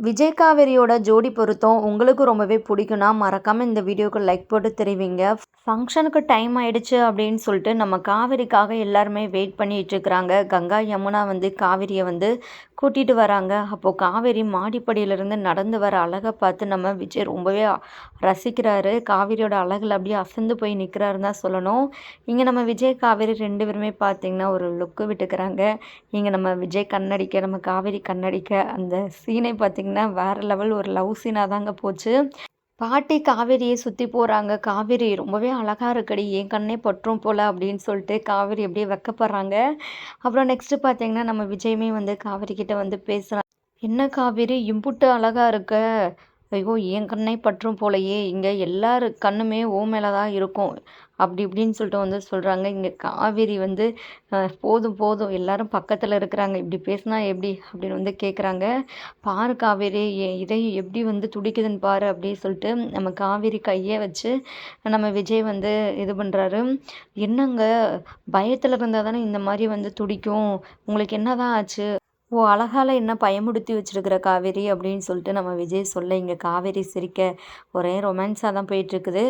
விஜய் காவேரியோட ஜோடி பொருத்தம் உங்களுக்கு ரொம்பவே பிடிக்கும்னா மறக்காமல் இந்த வீடியோக்கு லைக் போட்டு தெரிவிங்க. ஃபங்க்ஷனுக்கு டைம் ஆயிடுச்சு அப்படின்னு சொல்லிட்டு நம்ம காவேரிக்காக எல்லாருமே வெயிட் பண்ணிட்டு இருக்கிறாங்க. கங்கா யமுனா காவேரியை கூட்டிகிட்டு வராங்க. அப்போது காவேரி மாடிப்படியிலேருந்து நடந்து வர அழகை பார்த்து நம்ம விஜய் ரொம்பவே ரசிக்கிறாரு. காவேரியோட அழகில் அப்படியே அசந்து போய் நிற்கிறாருன்னு தான் சொல்லணும். இங்கே நம்ம விஜய் காவேரி ரெண்டு பேருமே பார்த்திங்கன்னா ஒரு லுக்கு விட்டுக்கிறாங்க. இங்கே நம்ம விஜய் கண்ணடிக்க நம்ம காவேரி கண்ணடிக்க அந்த சீனை பார்த்திங்கன்னா வேறு லெவல் ஒரு லவ் சீனாக தாங்க போச்சு. பாட்டி காவேரியை சுற்றி போகிறாங்க. காவேரி ரொம்பவே அழகாக இருக்கடி, என் கண்ணே பற்றும் போல் அப்படின்னு சொல்லிட்டு காவேரி அப்படியே வெக்கப்படுறாங்க. அப்புறம் நெக்ஸ்ட்டு பார்த்தீங்கன்னா நம்ம விஜயமே காவேரி கிட்ட பேசுகிறாங்க. என்ன காவேரி இம்புட்டு அழகாக இருக்க, ஐயோ என் கண்ணே பற்றும் போலையே, இங்கே எல்லார் கண்ணுமே ஓ மேலே தான் இருக்கும் அப்படி இப்படின்னு சொல்லிட்டு சொல்கிறாங்க. இங்கே காவேரி போதும் போதும் எல்லாரும் பக்கத்தில் இருக்கிறாங்க, இப்படி பேசினா எப்படி அப்படின்னு கேட்குறாங்க. பாரு காவேரி இதை எப்படி துடிக்குதுன்னு பாரு அப்படின்னு சொல்லிட்டு நம்ம காவேரி கையை வச்சு நம்ம விஜய் இது பண்ணுறாரு. என்னங்க பயத்தில் இருந்தால் தானே இந்த மாதிரி துடிக்கும், உங்களுக்கு என்ன தான் ஆச்சு, ஓ அழகால என்ன பயமுடுத்தி வச்சிருக்கிற காவேரி அப்படின்னு சொல்லிட்டு நம்ம விஜய் சொல்ல இங்கே காவேரி சிரிக்க ஒரே ரொமான்ஸாக தான் போயிட்டுருக்குது.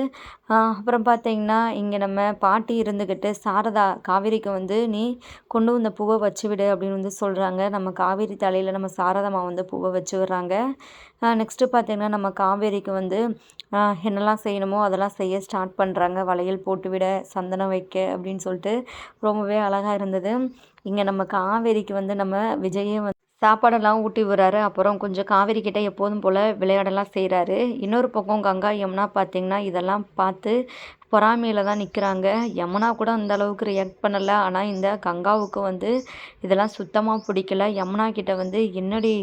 அப்புறம் பார்த்தீங்கன்னா இங்கே நம்ம பாட்டி இருந்துக்கிட்டு சாரதா காவேரிக்கு நீ கொண்டு வந்த பூவை வச்சு விடு அப்படின்னு சொல்கிறாங்க. நம்ம காவேரி தலையில் நம்ம சாரதாமா பூவை வச்சு விடுறாங்க. நெக்ஸ்ட்டு பார்த்தீங்கன்னா நம்ம காவேரிக்கு என்னெல்லாம் செய்யணுமோ அதெல்லாம் செய்ய ஸ்டார்ட் பண்ணுறாங்க. வளையல் போட்டு விட, சந்தனம் வைக்க அப்படின்னு சொல்லிட்டு ரொம்பவே அழகாக இருந்தது. இங்கே நம்ம காவேரிக்கு நம்ம விஜயே சாப்பாடெல்லாம் ஊட்டி விடுறாரு. அப்புறம் கொஞ்சம் காவேரி கிட்ட எப்போதும் போல் விளையாடலாம் செய்கிறாரு. இன்னொரு பக்கம் கங்கா யமுனா பார்த்திங்கன்னா இதெல்லாம் பார்த்து பொறாமையில் தான் நிற்கிறாங்க. யமுனா கூட அந்த அளவுக்கு ரியாக்ட் பண்ணலை. ஆனால் இந்த கங்காவுக்கு இதெல்லாம் சுத்தமாக பிடிக்கல. யமுனா கிட்ட என்னடி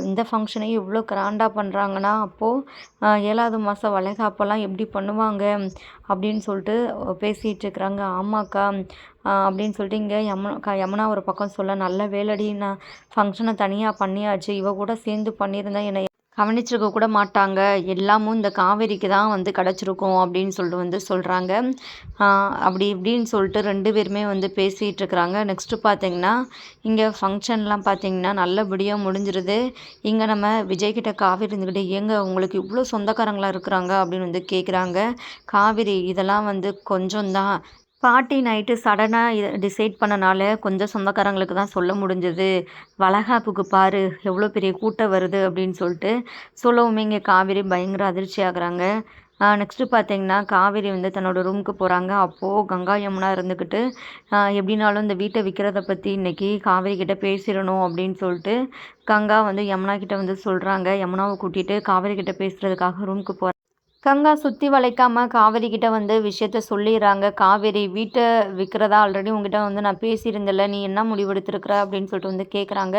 இந்த ஃபங்க்ஷனையும் இவ்வளோ கிராண்டாக பண்ணுறாங்கன்னா அப்போது 7வது மாதம் வளைகாப்பெல்லாம் எப்படி பண்ணுவாங்க அப்படின்னு சொல்லிட்டு பேசிகிட்டு இருக்கிறாங்க. ஆமாக்கா அப்படின்னு சொல்லிட்டு இங்கே யமுனா ஒரு பக்கம் சொல்ல, நல்ல வேலைடி நான் ஃபங்க்ஷனை தனியாக பண்ணியாச்சு, இவ கூட சேர்ந்து பண்ணியிருந்தா என்னை கவனிச்சிருக்க கூட மாட்டாங்க, எல்லாமும் இந்த காவேரிக்கு தான் கிடச்சிருக்கும் அப்படின்னு சொல்லிட்டு சொல்கிறாங்க. அப்படி இப்படின்னு சொல்லிட்டு ரெண்டு பேருமே பேசிகிட்டு இருக்கிறாங்க. நெக்ஸ்ட்டு பார்த்தீங்கன்னா இங்கே ஃபங்க்ஷன்லாம் பார்த்தீங்கன்னா நல்லபடியாக முடிஞ்சிருது. இங்கே நம்ம விஜய்கிட்ட காவேரி இருந்துக்கிட்டு ஏங்க உங்களுக்கு இவ்வளோ சொந்தக்காரங்களாக இருக்கிறாங்க அப்படின்னு கேட்குறாங்க. காவேரி இதெல்லாம் கொஞ்சம் தான், பாட்டி நைட்டு சடனாக டிசைட் பண்ணனால கொஞ்சம் சொந்தக்காரங்களுக்கு தான் சொல்ல முடிஞ்சது, வளகாப்புக்கு பாரு எவ்வளோ பெரிய கூட்டம் வருது அப்படின்னு சொல்லிட்டு சொல்லவுமே இங்கே காவேரி பயங்கர அதிர்ச்சி ஆகுறாங்க. நெக்ஸ்ட்டு பார்த்தீங்கன்னா காவேரி தன்னோட ரூமுக்கு போகிறாங்க. அப்போது கங்கா யமுனா இருந்துக்கிட்டு எப்படின்னாலும் இந்த வீட்டை விற்கிறத பற்றி இன்றைக்கி காவேரி கிட்ட பேசிடணும் அப்படின்னு சொல்லிட்டு கங்கா யமுனா கிட்ட சொல்கிறாங்க. யமுனாவை கூட்டிகிட்டு காவேரி கிட்ட பேசுகிறதுக்காக ரூமுக்கு போகிறாங்க. கங்கா சுற்றி வளைக்காமல் காவேரி கிட்ட விஷயத்த சொல்லிடுறாங்க. காவேரி வீட்டை விற்கிறதா ஆல்ரெடி உங்ககிட்ட நான் பேசியிருந்தல, நீ என்ன முடிவெடுத்திருக்கிற அப்படின்னு சொல்லிட்டு கேட்குறாங்க.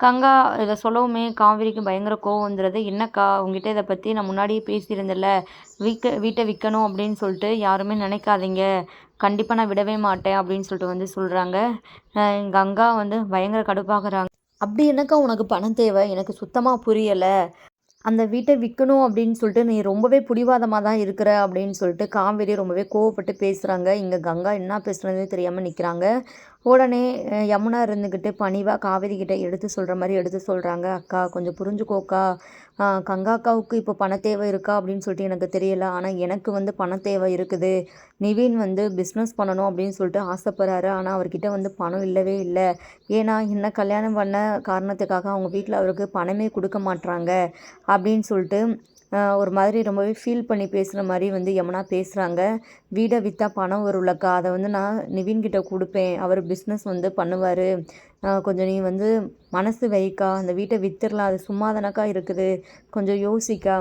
கங்கா இதை சொல்லவுமே காவேரிக்கு பயங்கர கோவம் வந்துடுது. என்னக்கா உங்ககிட்ட இதை பற்றி நான் முன்னாடியே பேசியிருந்தல, வீட்டை விற்கணும் அப்படின்னு சொல்லிட்டு யாருமே நினைக்காதீங்க, கண்டிப்பாக நான் விடவே மாட்டேன் அப்படின்னு சொல்லிட்டு சொல்கிறாங்க. கங்கா பயங்கர கடுப்பாகிறாங்க. அப்படி என்னக்கா உனக்கு பணம் தேவை, எனக்கு சுத்தமாக புரியலை, அந்த வீட்டை விற்கணும் அப்படின்னு சொல்லிட்டு நீ ரொம்பவே பிடிவாதமாக தான் இருக்கிற அப்படின்னு சொல்லிட்டு காவேரி ரொம்பவே கோவப்பட்டு பேசுகிறாங்க. இங்கே கங்கா என்ன பேசுகிறதே தெரியாமல் நிற்கிறாங்க. உடனே யமுனா இருந்துக்கிட்டு பணிவாக காவேரி கிட்ட எடுத்து சொல்கிற மாதிரி எடுத்து சொல்கிறாங்க. அக்கா கொஞ்சம் புரிஞ்சுக்கோக்கா, கங்கா அக்காவுக்கு இப்போ பண தேவை இருக்கா அப்படின்னு சொல்லிட்டு எனக்கு தெரியல, ஆனால் எனக்கு பண தேவை இருக்குது. நிவின் பிஸ்னஸ் பண்ணணும் அப்படின்னு சொல்லிட்டு ஆசைப்படுறாரு, ஆனால் அவர்கிட்ட பணம் இல்லவே இல்லை. ஏன்னா என்ன கல்யாணம் பண்ண காரணத்துக்காக அவங்க வீட்டில் அவருக்கு பணமே கொடுக்க மாட்றாங்க அப்படின்னு சொல்லிட்டு ஒரு மாதிரி ரொம்பவே ஃபீல் பண்ணி பேசுகிற மாதிரி யமுனா பேசுகிறாங்க. வீடை விற்றா பணம் வரும்லக்கா, அதை நான் நிவின்கிட்ட கொடுப்பேன், அவர் பிஸ்னஸ் பண்ணுவார், கொஞ்சம் நீ மனசு வைக்கா, அந்த வீட்டை விற்றுடலாம், அது சும்மா தானக்கா இருக்குது, கொஞ்சம் யோசிக்கா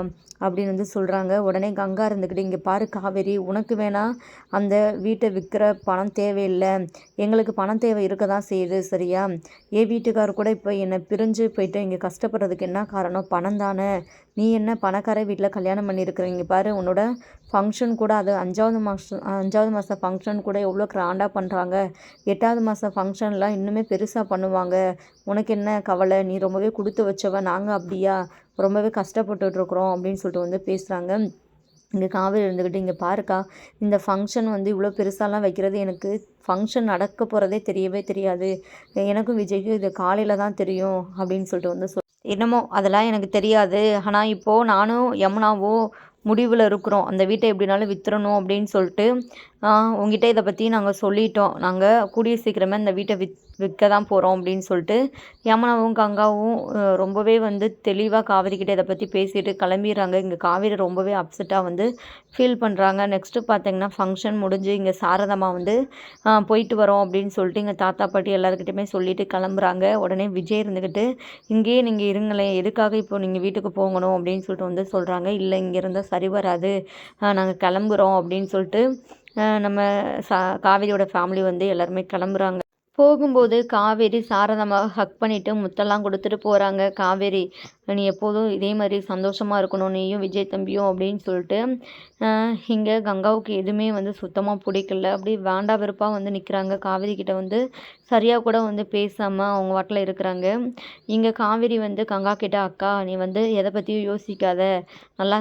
அப்படின்னு சொல்கிறாங்க. உடனே கங்கா இருந்துக்கிட்டு இங்கே பாரு காவேரி, உனக்கு வேணால் அந்த வீட்டை விற்கிற பணம் தேவையில்லை, எங்களுக்கு பணம் தேவை இருக்க தான் செய்யுது சரியா, என் வீட்டுக்காரர் கூட இப்போ என்னை பிரிஞ்சு போயிட்டு இங்கே கஷ்டப்படுறதுக்கு என்ன காரணம், பணம் தானே, நீ என்ன பணக்கார வீட்டில் கல்யாணம் பண்ணியிருக்கிறீங்க பாரு, உன்னோட ஃபங்க்ஷன் கூட அது 5வது மாதம் ஃபங்க்ஷன் கூட எவ்வளோ கிராண்டாக பண்ணுறாங்க, 8வது மாதம் ஃபங்க்ஷன்லாம் இன்னுமே பெருசாக பண்ணுவாங்க, உனக்கு என்ன கவலை, நீ ரொம்பவே கொடுத்து வச்சவ, நாங்கள் அப்படியா ரொம்பவே கஷ்டப்பட்டுட்ருக்குறோம் அப்படின்னு சொல்லிட்டு பேசுகிறாங்க. இங்கே காவேரி இருந்துக்கிட்டு இங்கே பாருக்கா, இந்த ஃபங்க்ஷன் இவ்வளோ பெருசாலாம் வைக்கிறது, எனக்கு ஃபங்க்ஷன் நடக்க போகிறதே தெரியவே தெரியாது, எனக்கும் விஜய்க்கும் இது காலையில் தான் தெரியும் அப்படின்னு சொல்லிட்டு என்னமோ அதெல்லாம் எனக்கு தெரியாது. ஆனா, இப்போ நானும் யமுனாவும் முடிவுல இருக்கிறோம். அந்த வீட்ட எப்படினாலும் வித்துறணும் அப்படின்னு சொல்லிட்டு, ஆ உன்கிட்ட இத பத்தி நாங்க சொல்லிட்டோம். நாங்க கூடிய சீக்கிரமே இந்த வீட்ட விற்க தான் போறோம் அப்படின்னு சொல்லிட்டு, யமுனாவும், கங்காவும் ரொம்பவே வந்து தெளிவா காவேரி கிட்ட இத பத்தி பேசிட்டு கிளம்பிர்றாங்க. இங்க காவேரி ரொம்பவே அப்செட்டா வந்து ஃபீல் பண்றாங்க. நெக்ஸ்ட்டு பார்த்தீங்கன்னா, ஃபங்ஷன் முடிஞ்சு இங்க சாரதாம்மா வந்து போயிட்டு வரோம் அப்படின்னு சொல்லிட்டு, எங்க தாத்தா, பாட்டி எல்லார்கிட்டயுமே சொல்லிட்டு கிளம்புறாங்க. உடனே விஜய் இருந்துகிட்டு, "இங்கேயே நீங்க இருங்களேன். எதுக்காக இப்போ நீங்க வீட்டுக்கு போகணும்?" அப்படின்னு சொல்லிட்டு வந்து சொல்றாங்க. "இல்ல இங்க இருந்தா சரி வராது. நாங்க கிளம்புறோம்." அப்படின்னு சொல்லிட்டு நம்ம காவேரியோட ஃபேமிலி வந்து எல்லாருமே கிளம்புறாங்க. போகும்போது காவேரி சாரதாம்மாவ ஹக் பண்ணிட்டு முத்தெல்லாம் கொடுத்துட்டு போறாங்க. "காவேரி, நீ எப்போதும் இதே மாதிரி சந்தோஷமா இருக்கணும். நீயும் விஜய் தம்பியும்." அப்படின்னு சொல்லிட்டு இங்க கங்காவுக்கு எதுவுமே வந்து சுத்தமா பிடிக்கல. அப்படியே வேண்டா வெறுப்பா வந்து நிற்கிறாங்க. காவேரி கிட்ட வந்து சரியா கூட வந்து பேசாம அவங்க பாட்டுல இருக்கிறாங்க. இங்க காவேரி வந்து கங்கா கிட்ட, "அக்கா, நீ வந்து எதை பத்தியும் யோசிக்காத. நல்லா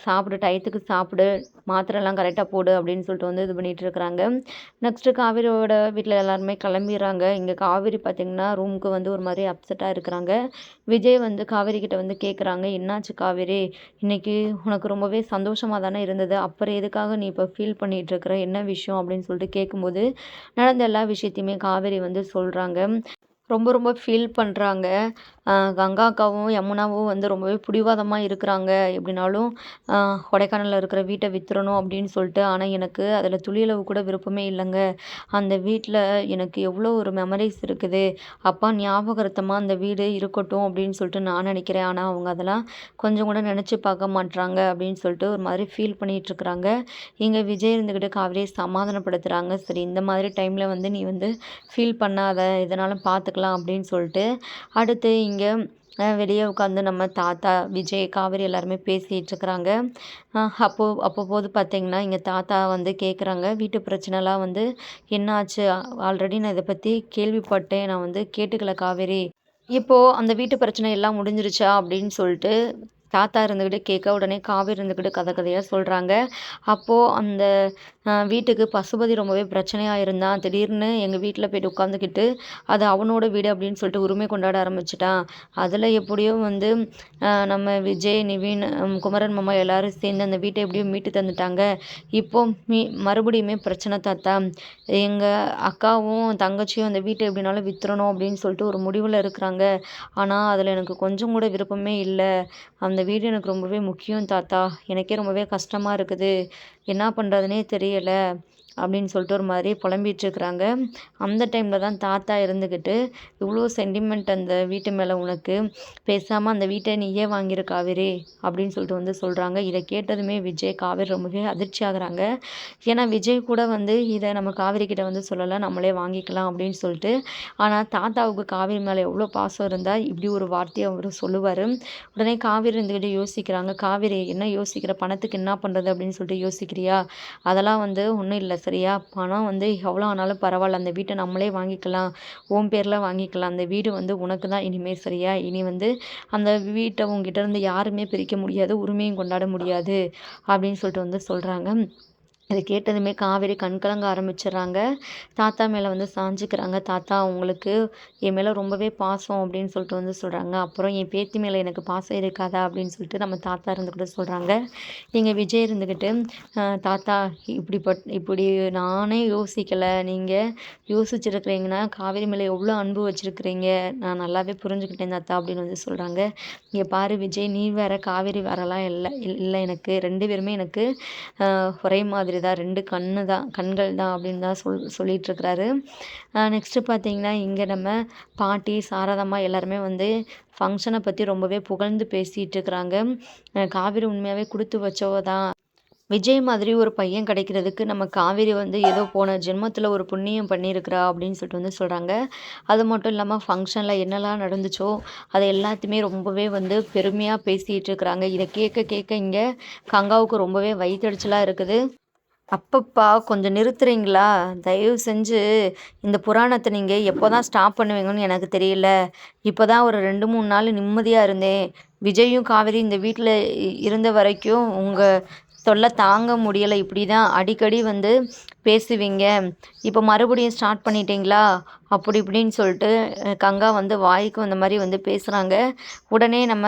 சாப்பிடு டயத்துக்கு சாப்பிடு. மாத்திரைலாம் கரெக்டாக போடு." அப்படின்னு சொல்லிட்டு வந்து இது பண்ணிட்டு இருக்கிறாங்க. நெக்ஸ்ட்டு காவேரியோட வீட்டில் எல்லாருமே கிளம்பிடுறாங்க. இங்கே காவேரி பார்த்திங்கன்னா ரூமுக்கு வந்து ஒரு மாதிரி அப்செட்டாக இருக்கிறாங்க. விஜய் வந்து காவேரி கிட்ட வந்து கேட்குறாங்க, "என்னாச்சு காவேரி? இன்னைக்கு உனக்கு ரொம்பவே சந்தோஷமாக தானே இருந்தது. அப்புறம் எதுக்காக நீ இப்போ ஃபீல் பண்ணிட்டு இருக்கிற? என்ன விஷயம்?" அப்படின்னு சொல்லிட்டு கேட்கும்போது, நடந்த எல்லா விஷயத்தையுமே காவேரி வந்து சொல்கிறாங்க. ரொம்ப ரொம்ப ஃபீல் பண்ணுறாங்க. கங்கா அக்காவும், யமுனாவும் வந்து ரொம்பவே பிடிவாதமா இருக்கிறாங்க. எப்படினாலும் அ கொடைக்கானல்ல இருக்கிற வீட்ட வித்துறணும் அப்படின்னு சொல்லிட்டு. ஆனா, எனக்கு அதில துளியளவு கூட விருப்பமே இல்லங்க. அந்த வீட்ல எனக்கு எவ்வளோ ஒரு மெமரீஸ் இருக்குது. அப்பா ஞாபகார்த்தமா அந்த வீடு இருக்கட்டும் அப்படின்னு சொல்லிட்டு நான் நினைக்கிறேன். ஆனா, அவங்க அதெல்லாம் கொஞ்சம் கூட நினச்சு பார்க்க மாட்றாங்க அப்படின்னு சொல்லிட்டு ஒரு மாதிரி ஃபீல் பண்ணிட்டுருக்குறாங்க. இங்க விஜய் இருந்துக்கிட்டு காவிரியை சமாதானப்படுத்துறாங்க. "சரி, இந்த மாதிரி டைம்ல வந்து நீ வந்து ஃபீல் பண்ணாத. எதனாலும் பார்த்துக்கலாம்." அப்படின்னு சொல்லிட்டு. அடுத்து இங்க வெளிய உட்காந்து நம்ம தாத்தா, விஜய், காவேரி எல்லாருமே பேசிட்டு இருக்கிறாங்க. அப்போது பார்த்தீங்கன்னா, எங்க தாத்தா வந்து கேட்குறாங்க, "வீட்டு பிரச்சனைலாம் வந்து என்ன ஆச்சு? ஆல்ரெடி நான் இத பத்தி கேள்விப்பட்டேன். நான் வந்து கேட்டுக்கல காவேரி. இப்போ அந்த வீட்டு பிரச்சனை எல்லாம் முடிஞ்சிருச்சா?" அப்படின்னு சொல்லிட்டு தாத்தா இருந்துக்கிட்டு கேட்க, உடனே காவேரி இருந்துக்கிட்டு கதை கதையா சொல்றாங்க. அப்போ அந்த வீட்டுக்கு பசுபதி ரொம்பவே பிரச்சனையா இருந்தான். திடீர்னு எங்க வீட்ல போயிட்டு உட்காந்துக்கிட்டு, அது அவனோட வீடு அப்படின்னு சொல்லிட்டு உரிமை கொண்டாட ஆரம்பிச்சுட்டான். அதில எப்படியோ வந்து நம்ம விஜய், நிவின், குமரன் மாமா எல்லாரும் சேர்ந்து அந்த வீட்ட எப்படியோ மீட்டு தந்துட்டாங்க. இப்போ மறுபடியுமே பிரச்சனை தாத்தா. எங்க அக்காவும், தங்கச்சியும் அந்த வீட்ட எப்படினாலும் வித்துறணும் அப்படின்னு சொல்லிட்டு ஒரு முடிவுல இருக்கிறாங்க. ஆனா, அதில எனக்கு கொஞ்சம் கூட விருப்பமே இல்ல. அந்த வீடு எனக்கு ரொம்பவே முக்கியம் தாத்தா. எனக்கே ரொம்பவே கஷ்டமா இருக்குது. என்ன பண்ணுறதுனே தெரியல." அப்படின்னு சொல்லிட்டு ஒரு மாதிரி புலம்பிட்டு இருக்கிறாங்க. அந்த டைமில் தான் தாத்தா இருந்துக்கிட்டு, "இவ்வளோ சென்டிமெண்ட் அந்த வீட்டு மேலே உனக்கு. பேசாமல் அந்த வீட்டை நீயே வாங்கிரு காவேரி." அப்படின்னு சொல்லிட்டு வந்து சொல்கிறாங்க. இதை கேட்டதுமே விஜய், காவேரி ரொம்பவே அதிர்ச்சி ஆகுறாங்க. ஏன்னா விஜய் கூட வந்து இதை நம்ம காவேரி கிட்ட வந்து சொல்லலை, நம்மளே வாங்கிக்கலாம் அப்படின்னு சொல்லிட்டு. ஆனால் தாத்தாவுக்கு காவேரி மேலே எவ்வளோ பாசம் இருந்தால் இப்படி ஒரு வார்த்தையை அவர் சொல்லுவார். உடனே காவேரி இருந்துக்கிட்டு யோசிக்கிறாங்க. "காவேரி, என்ன யோசிக்கிற? பணத்துக்கு என்ன பண்ணுறது அப்படின்னு சொல்லிட்டு யோசிக்கிறியா? அதெல்லாம் வந்து ஒன்றும் இல்லை சரியா? பணம் வந்து எவ்வளோ ஆனாலும் பரவாயில்ல. அந்த வீட்டை நம்மளே வாங்கிக்கலாம். உன் பேரில் வாங்கிக்கலாம். அந்த வீடு வந்து உனக்கு தான் இனிமேல் சரியா? இனி வந்து அந்த வீட்டை உங்ககிட்ட இருந்து யாருமே பிரிக்க முடியாது. உரிமையும் கொண்டாட முடியாது." அப்படின்னு சொல்லிட்டு வந்து சொல்கிறாங்க. இத கேட்டதுமே காவேரி கண் கலங்க ஆரம்பிச்சுடுறாங்க. தாத்தா மேலே வந்து சாஞ்சுக்கிறாங்க. "தாத்தா, உங்களுக்கு என் மேலே ரொம்பவே பாசம்." அப்படின்னு சொல்லிட்டு வந்து சொல்கிறாங்க. "அப்புறம் என் பேத்தி மேலே எனக்கு பாசம் இருக்காதா?" அப்படின்னு சொல்லிட்டு நம்ம தாத்தா இருந்துக்கிட்டு சொல்கிறாங்க. இங்கே விஜய் இருந்துக்கிட்டு, தாத்தா, இப்படி நானே யோசிக்கலை. நீங்கள் யோசிச்சிருக்கிறீங்கன்னா காவேரி மேலே எவ்வளோ அன்பு வச்சுருக்கிறீங்க. நான் நல்லாவே புரிஞ்சுக்கிட்டேன் தாத்தா." அப்படின்னு வந்து சொல்கிறாங்க. "இங்கே பாரு விஜய், நீ வேற காவேரி வேறலாம் இல்லை இல்லை எனக்கு 2 பேருமே எனக்கு ஒரே மாதிரி தான். 2 கண்கள் தான்." அப்படின்னு தான் சொல்லிகிட்ருக்கிறாரு. நெக்ஸ்ட்டு பார்த்தீங்கன்னா, இங்கே நம்ம பாட்டி, சாரதாம்மா எல்லாருமே வந்து ஃபங்க்ஷனை பற்றி ரொம்பவே புகழ்ந்து பேசிகிட்டு இருக்கிறாங்க. காவேரி உண்மையாகவே கொடுத்து வச்சவ தான். விஜய் மாதிரி ஒரு பையன் கிடைக்கிறதுக்கு நம்ம காவேரி வந்து ஏதோ போன ஜென்மத்தில் ஒரு புண்ணியம் பண்ணியிருக்கிறா அப்படின்னு சொல்லிட்டு வந்து சொல்கிறாங்க. அது மட்டும் இல்லாமல் ஃபங்க்ஷனில் என்னெல்லாம் நடந்துச்சோ அது எல்லாத்தையுமே ரொம்பவே வந்து பெருமையாக பேசிகிட்டு இருக்கிறாங்க. இதை கேட்க கேட்க இங்கே கங்காவுக்கு ரொம்பவே வயித்தெரிச்சலாக இருக்குது. அப்பப்பா, கொஞ்சம் நிறுத்துறீங்களா? தயவு செஞ்சு இந்த புராணத்த நீங்க எப்போ தான் ஸ்டாப் பண்ணுவீங்கன்னு எனக்கு தெரியல. இப்போ தான் ஒரு 2, 3 நாள் நிம்மதியா இருந்தேன். விஜயும், காவேரியும் இந்த வீட்ல இருந்த வரைக்கும் உங்க தொல்லை தாங்க முடியலை. இப்படி தான் அடிக்கடி வந்து பேசுவீங்க. இப்போ மறுபடியும் ஸ்டார்ட் பண்ணிட்டீங்களா? அப்படி இப்படின்னு சொல்லிட்டு கங்கா வந்து வாய்க்கு வந்த மாதிரி வந்து பேசுகிறாங்க. உடனே நம்ம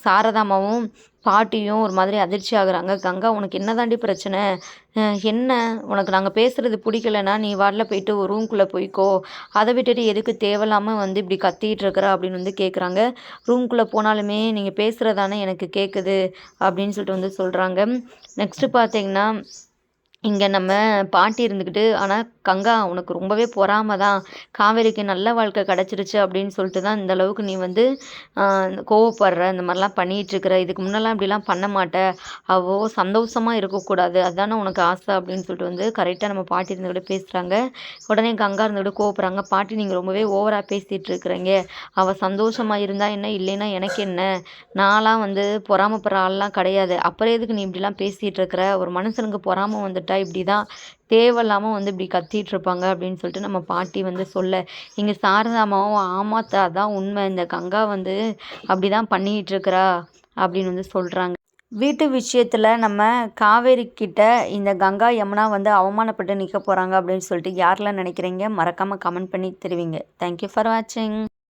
சாரதாம்மாவும் பாட்டியும் ஒரு மாதிரி அதிர்ச்சி ஆகுறாங்க. கங்கா உனக்கு என்ன தாண்டி பிரச்சனை? என்ன உனக்கு நாங்கள் பேசுகிறது பிடிக்கலன்னா நீ வாட்டில் போயிட்டு ஒரு ரூம்குள்ளே போய்க்கோ. அதை விட்டுட்டு எதுக்கு தேவையில்லாமல் வந்து இப்படி கத்திட்டு இருக்கிற அப்படின்னு வந்து கேட்குறாங்க. ரூம்குள்ளே போனாலுமே நீங்கள் பேசுகிறதானே எனக்கு கேட்குது அப்படின்னு சொல்லிட்டு வந்து சொல்கிறாங்க. நெக்ஸ்ட்டு பார்த்தீங்கன்னா இங்கே நம்ம பாட்டி இருந்துக்கிட்டு, ஆனால் கங்கா உனக்கு ரொம்பவே பொறாம தான். காவேரிக்கு நல்ல வாழ்க்கை கிடச்சிருச்சு அப்படின்னு சொல்லிட்டு தான் இந்த அளவுக்கு நீ வந்து கோவப்படுற, இந்த மாதிரிலாம் பண்ணிகிட்ருக்குற. இதுக்கு முன்னெல்லாம் இப்படிலாம் பண்ண மாட்ட. சந்தோஷமாக இருக்கக்கூடாது, அதானே உனக்கு ஆசை அப்படின்னு சொல்லிட்டு வந்து கரெக்டாக நம்ம பாட்டி இருந்துக்கிட்டு பேசுகிறாங்க. உடனே கங்கா இருந்துக்கிட்டு கோவப்படுறாங்க. பாட்டி நீங்கள் ரொம்பவே ஓவராக பேசிகிட்டு இருக்கிறீங்க. அவள் சந்தோஷமாக இருந்தால் என்ன, இல்லைன்னா எனக்கு என்ன? நான்லாம் வந்து பொறாமப்படுற ஆள்லாம் கிடையாது. அப்புறம் எதுக்கு நீ இப்படிலாம் பேசிகிட்டு இருக்கிற? ஒரு மனுஷனுக்கு பொறாம வந்துட்டா இப்படி தான் தேவையில்லாமல் வந்து இப்படி கத்திட்டு இருப்பாங்க அப்படின்னு சொல்லிட்டு நம்ம பாட்டி வந்து சொல்ல, இங்கே சாரதாமாவும் ஆமாத்தா அதான் உண்மை, இந்த கங்கா வந்து அப்படி தான் பண்ணிகிட்டு இருக்கிறா அப்படின்னு வந்து சொல்கிறாங்க. வீட்டு விஷயத்தில் நம்ம காவேரி கிட்ட இந்த கங்கா யமுனா வந்து அவமானப்பட்டு நிற்க போகிறாங்க அப்படின்னு சொல்லிட்டு யாரெல்லாம் நினைக்கிறீங்க? மறக்காமல் கமெண்ட் பண்ணி தெரிவிங்க. தேங்க்யூ ஃபார் வாட்சிங்.